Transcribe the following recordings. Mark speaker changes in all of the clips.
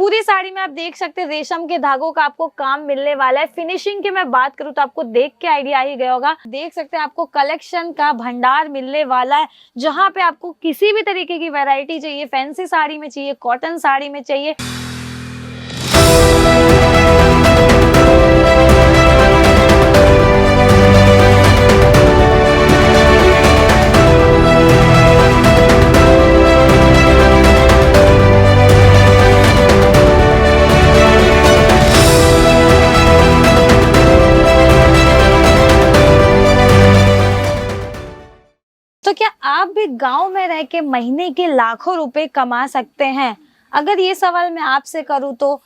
Speaker 1: पूरी साड़ी में आप देख सकते हैं रेशम के धागों का आपको काम मिलने वाला है। फिनिशिंग की मैं बात करूं तो आपको देख के आइडिया ही गया होगा। देख सकते हैं आपको कलेक्शन का भंडार मिलने वाला है, जहां पे आपको किसी भी तरीके की वैरायटी चाहिए, फैंसी साड़ी में चाहिए, कॉटन साड़ी में चाहिए, तो क्या आप भी गांव में रह के महीने के लाखों रुपए कमा सकते हैं? अगर ये सवाल मैं आपसे करूं तो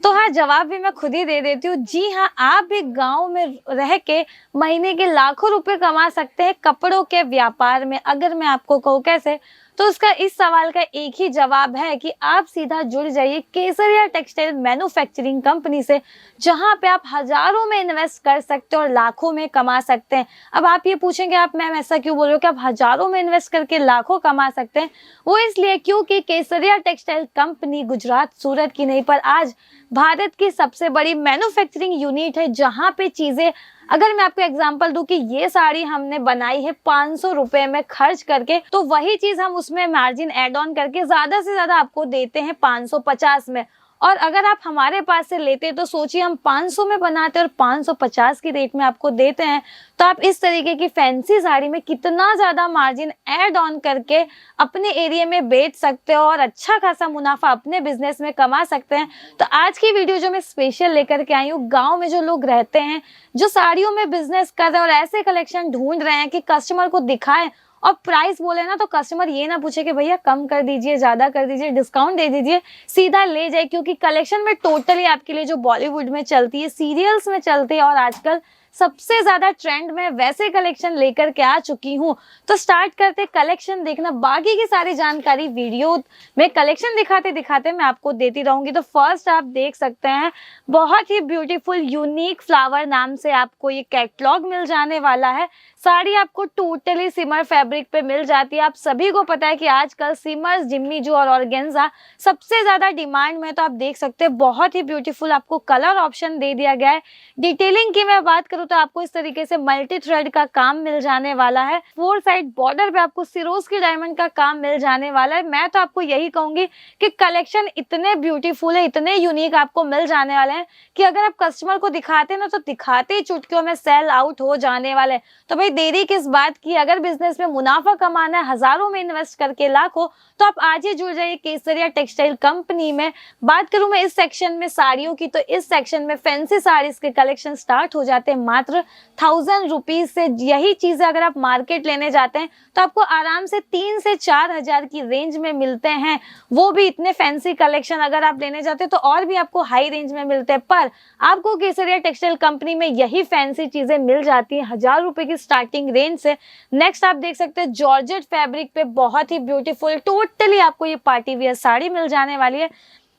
Speaker 1: हाँ, जवाब भी मैं खुद ही दे देती हूँ। जी हाँ, आप भी गांव में रह के महीने के लाखों रुपए कमा सकते हैं कपड़ों के व्यापार में। अगर मैं आपको कहूँ कैसे, तो उसका इस सवाल का एक ही जवाब है कि आप सीधा जुड़ जाइए केसरिया टेक्सटाइल मैन्युफैक्चरिंग कंपनी से, जहां पे आप हजारों में इन्वेस्ट कर सकते हैं और लाखों में कमा सकते हैं। अब आप ये पूछेंगे, आप मैम ऐसा क्यों बोल रहे हो कि आप हजारों में इन्वेस्ट करके लाखों कमा सकते हैं? वो इसलिए क्योंकि केसरिया टेक्सटाइल कंपनी गुजरात सूरत की नहीं, पर आज भारत की सबसे बड़ी मैन्युफैक्चरिंग यूनिट है, जहां पे चीजें, अगर मैं आपको एग्जांपल दूं कि ये साड़ी हमने बनाई है 500 रुपए में खर्च करके, तो वही चीज हम उसमें मार्जिन ऐड ऑन करके ज्यादा से ज्यादा आपको देते हैं 550 में। और अगर आप हमारे पास से लेते तो सोचिए, हम 500 में बनाते और 550 की रेट में आपको देते हैं, तो आप इस तरीके की फैंसी साड़ी में कितना ज्यादा मार्जिन ऐड ऑन करके अपने एरिया में बेच सकते हो और अच्छा खासा मुनाफा अपने बिजनेस में कमा सकते हैं। तो आज की वीडियो जो मैं स्पेशल लेकर के आई हूँ, गाँव में जो लोग रहते हैं, जो साड़ियों में बिजनेस कर रहे हैं और ऐसे कलेक्शन ढूंढ रहे हैं कि कस्टमर को दिखाएं और प्राइस बोले ना तो कस्टमर ये ना पूछे कि भैया कम कर दीजिए, ज्यादा कर दीजिए, डिस्काउंट दे दीजिए, सीधा ले जाए। क्योंकि कलेक्शन में टोटली आपके लिए जो बॉलीवुड में चलती है, सीरियल्स में चलती है और आजकल सबसे ज्यादा ट्रेंड में वैसे कलेक्शन लेकर के आ चुकी हूँ। तो स्टार्ट करते कलेक्शन देखना, बाकी की सारी जानकारी वीडियो में कलेक्शन दिखाते दिखाते मैं आपको देती रहूंगी। तो फर्स्ट आप देख सकते हैं, बहुत ही ब्यूटीफुल यूनिक फ्लावर नाम से आपको ये कैटलॉग मिल जाने वाला है। साड़ी आपको टोटली सिमर फैब्रिक पे मिल जाती है। आप सभी को पता है कि आजकल सिमर, जिम्मी जो और ऑर्गेन्जा सबसे ज्यादा डिमांड में। तो आप देख सकते हैं बहुत ही ब्यूटीफुल आपको कलर ऑप्शन दे दिया गया है। डिटेलिंग की मैं बात करूं तो आपको इस तरीके से मल्टी थ्रेड का काम मिल जाने वाला है। 4 साइड बॉर्डर पे आपको सिरोस्की डायमंड का काम मिल जाने वाला है। मैं तो आपको यही कहूंगी कि कलेक्शन इतने ब्यूटीफुल है, इतने यूनिक आपको मिल जाने वाले हैं कि अगर आप कस्टमर को दिखाते ना तो दिखाते ही चुटकियों में सेल आउट हो जाने वाले हैं। तो भाई देरी किस बात की, अगर बिजनेस में मुनाफा कमाना है, हजारों में इन्वेस्ट करके लाखों, तो आप आज ही जुड़ जाइए केसरिया टेक्सटाइल कंपनी में। बात करूं मैं इस सेक्शन में साड़ियों की, तो इस सेक्शन में फैंसी साड़ीज के कलेक्शन स्टार्ट हो जाते हैं मात्र 1000 रुपीज से। यही चीजें अगर आप मार्केट लेने जाते हैं तो आपको आराम से 3 से 4 हजार की रेंज में मिलते हैं। वो भी इतने फैंसी कलेक्शन अगर आप लेने जाते हैं तो और भी आपको हाई रेंज में मिलते हैं, पर आपको केसरिया टेक्सटाइल कंपनी में यही फैंसी चीजें मिल जाती है 1000 रुपए की स्टार्टिंग रेंज से। नेक्स्ट आप देख सकते हैं जॉर्जेट फैब्रिक पे बहुत ही ब्यूटीफुल टोटली आपको ये पार्टी वियर साड़ी मिल जाने वाली है।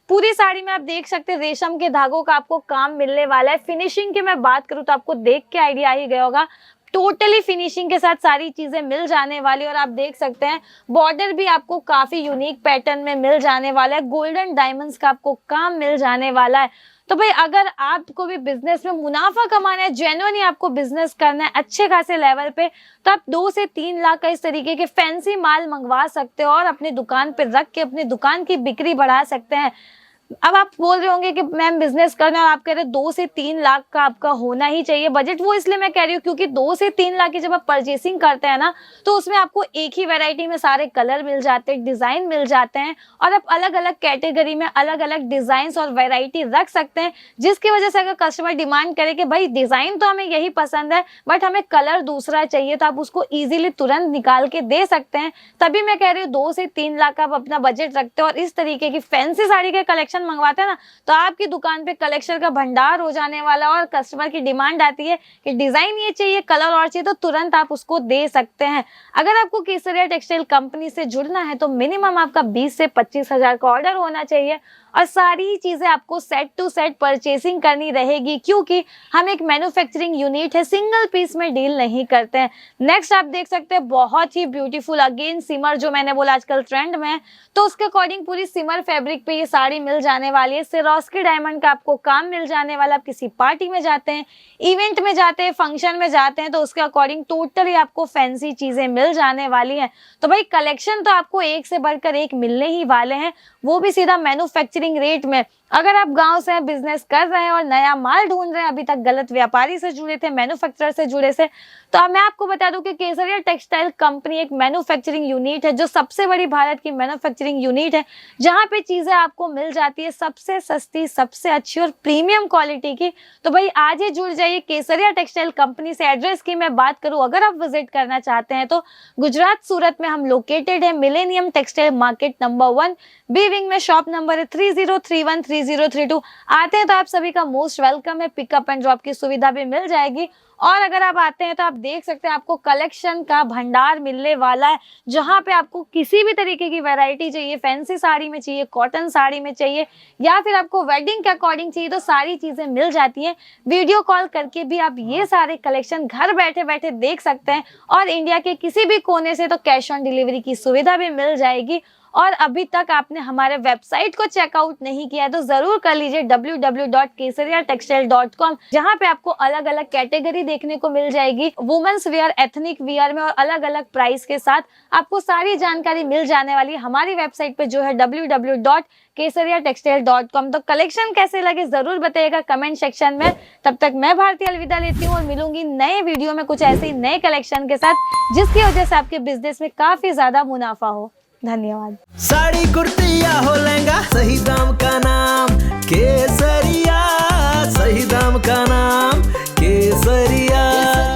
Speaker 1: पूरी साड़ी में आप देख सकते हैं रेशम के धागों का आपको काम मिलने वाला है। फिनिशिंग की मैं बात करूं तो आपको देख के आइडिया ही गया होगा, टोटली फिनिशिंग के साथ सारी चीजें मिल जाने वाली। और आप देख सकते हैं बॉर्डर भी आपको काफी यूनिक पैटर्न में मिल जाने वाला है। गोल्डन डायमंड्स का आपको काम मिल जाने वाला है। तो भाई अगर आपको भी बिजनेस में मुनाफा कमाना है, जेन्युइनली आपको बिजनेस करना है अच्छे खासे लेवल पे, तो आप 2 से 3 लाख का इस तरीके के फैंसी माल मंगवा सकते हो और अपनी दुकान पे रख के अपनी दुकान की बिक्री बढ़ा सकते हैं। अब आप बोल रहे होंगे कि मैम बिजनेस करना है और आप कह रहे हैं 2 से 3 लाख का आपका होना ही चाहिए बजट। वो इसलिए मैं कह रही हूँ क्योंकि 2 से 3 लाख की जब आप परचेसिंग करते हैं ना, तो उसमें आपको एक ही वैरायटी में सारे कलर मिल जाते हैं, डिजाइन मिल जाते हैं और आप अलग अलग कैटेगरी में अलग अलग डिजाइन और वैरायटी रख सकते हैं। जिसकी वजह से अगर कस्टमर डिमांड करे कि भाई डिजाइन तो हमें यही पसंद है बट हमें कलर दूसरा चाहिए, तो आप उसको ईजिली तुरंत निकाल के दे सकते हैं। तभी मैं कह रही हूँ 2 से 3 लाख का आप अपना बजट रखते हो और इस तरीके की फैंसी साड़ी के कलेक्शन मंगवाते हैं ना, तो आपकी दुकान पे कलेक्शन का भंडार हो जाने वाला। और कस्टमर की डिमांड आती है कि डिजाइन ये चाहिए, कलर और चाहिए, तो तुरंत आप उसको दे सकते हैं। अगर आपको केसरिया टेक्सटाइल कंपनी से जुड़ना है तो मिनिमम आपका 20 से 25 हजार का ऑर्डर होना चाहिए और सारी चीजें आपको सेट टू सेट परचेसिंग करनी रहेगी, क्योंकि हम एक मैन्युफैक्चरिंग यूनिट है, सिंगल पीस में डील नहीं करते हैं। नेक्स्ट आप देख सकते हैं बहुत ही ब्यूटीफुल अगेन सिमर, जो मैंने बोला आजकल ट्रेंड में है, तो उसके अकॉर्डिंग पूरी सिमर फैब्रिक पे ये साड़ी मिल जाने वाली है। सिरोस्की डायमंड का आपको काम मिल जाने वाला। आप किसी पार्टी में जाते हैं, इवेंट में जाते हैं, फंक्शन में जाते हैं, तो उसके अकॉर्डिंग टोटली आपको फैंसी चीजें मिल जाने वाली हैं। तो भाई कलेक्शन तो आपको एक से बढ़कर एक मिलने ही वाले हैं, वो भी सीधा मैन्युफैक्चरिंग रेट में। अगर आप गांव से बिजनेस कर रहे हैं और नया माल ढूंढ रहे हैं, अभी तक गलत व्यापारी से जुड़े थे, मैन्युफैक्चरर से जुड़े थे, तो अब मैं आपको बता दूं कि केसरिया टेक्सटाइल कंपनी एक मैन्युफैक्चरिंग यूनिट है, जो सबसे बड़ी भारत की मैन्युफैक्चरिंग यूनिट है, जहां पे चीजें आपको मिल जाती है सबसे सस्ती, सबसे अच्छी और प्रीमियम क्वालिटी की। तो भाई आज ही जुड़ जाइए केसरिया टेक्सटाइल कंपनी से। एड्रेस की मैं बात करूं, अगर आप विजिट करना चाहते हैं तो गुजरात सूरत में हम लोकेटेड है, millennium textile market number 1 B wing में। शॉप नंबर है 30313032। आते हैं तो आप सभी का मोस्ट वेलकम है। पिकअप एंड ड्रॉप की सुविधा भी मिल जाएगी। और अगर आप आते हैं तो आप देख सकते हैं आपको कलेक्शन का भंडार मिलने वाला है, जहां पे आपको किसी भी तरीके की वैरायटी चाहिए, फैंसी साड़ी में चाहिए, कॉटन साड़ी में चाहिए, या फिर आपको वेडिंग के अकॉर्डिंग चाहिए, तो सारी चीजें मिल जाती हैं। वीडियो कॉल करके भी आप ये सारे कलेक्शन घर बैठे बैठे देख सकते हैं। और इंडिया के किसी भी कोने से तो कैश ऑन डिलीवरी की सुविधा भी मिल जाएगी। और अभी तक आपने हमारे वेबसाइट को चेकआउट नहीं किया है तो जरूर कर लीजिए www.kesariatextile.com, जहां पे आपको अलग अलग कैटेगरी देखने को मिल जाएगी, वुमेन्स वेयर, एथनिक वेयर में, और अलग अलग प्राइस के साथ आपको सारी जानकारी मिल जाने वाली है हमारी वेबसाइट पे, जो है www.kesariatextile.com। तो कलेक्शन कैसे लगे जरूर बताइएगा कमेंट सेक्शन में। तब तक मैं भारती अलविदा लेती हूँ और मिलूंगी नए वीडियो में कुछ ऐसे ही नए कलेक्शन के साथ, जिसकी वजह से आपके बिजनेस में काफी ज्यादा मुनाफा हो। धन्यवाद।
Speaker 2: साड़ी कुर्ती या हो लहंगा, सही दाम का नाम केसरिया, सही दाम का नाम केसरिया।